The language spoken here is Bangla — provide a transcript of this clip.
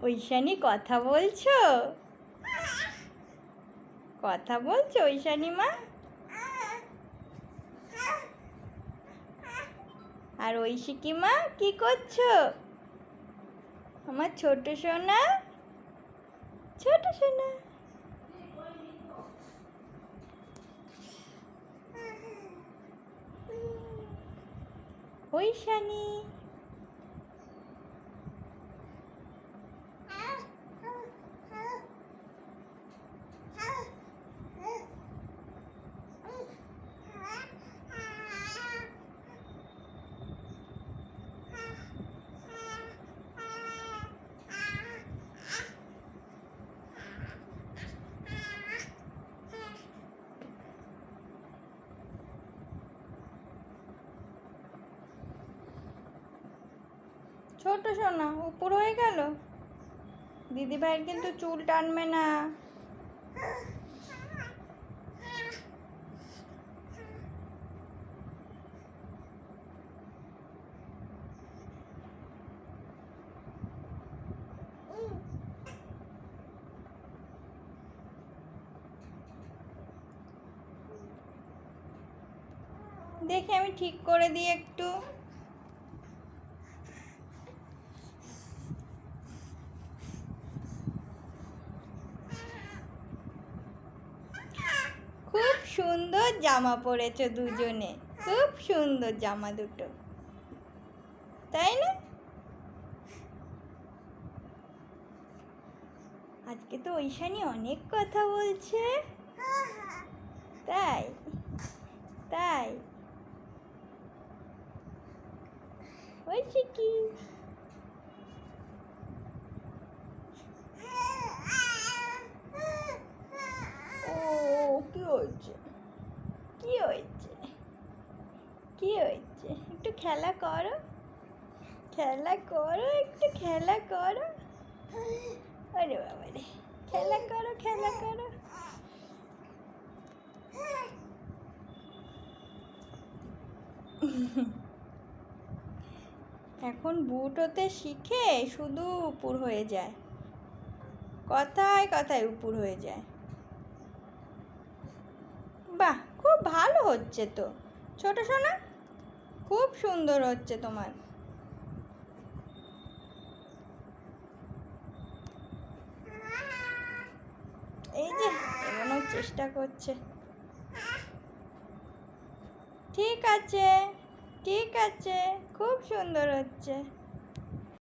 ঐশানী কথা বলছো? কথা বলছো ঐশানী মা? আর ঐশিকি মা কি করছো? আমার ছোট সোনা, ছোট সোনা। ঐশানী ছোট সোনা উপর হয়ে গেল। দিদিভাইয়ের কিন্তু চুল টানবে না। দেখি আমি ঠিক করে দিই একটু। খুব সুন্দর জামা পরেছো দুজনে, খুব সুন্দর জামা দুটো, তাই না? আজকে তো ঐশানী অনেক কথা বলছে। তাই তাই ঐশিকি ও কি হয়েছে? কি হয়েছে? কি হয়েছে? একটু খেলা করো, খেলা করো, একটু খেলা করো। আরে বাবা রে, খেলা করো, খেলা করো। এখন বুট হতে শিখে শুধু উপর হয়ে যায়, কথায় কথায় উপর হয়ে যায়। বাহ, খুব ভালো হচ্ছে তো ছোট সোনা, খুব সুন্দর হচ্ছে তোমার। এই যে এগোনোর চেষ্টা করছে। ঠিক আছে, ঠিক আছে, খুব সুন্দর হচ্ছে।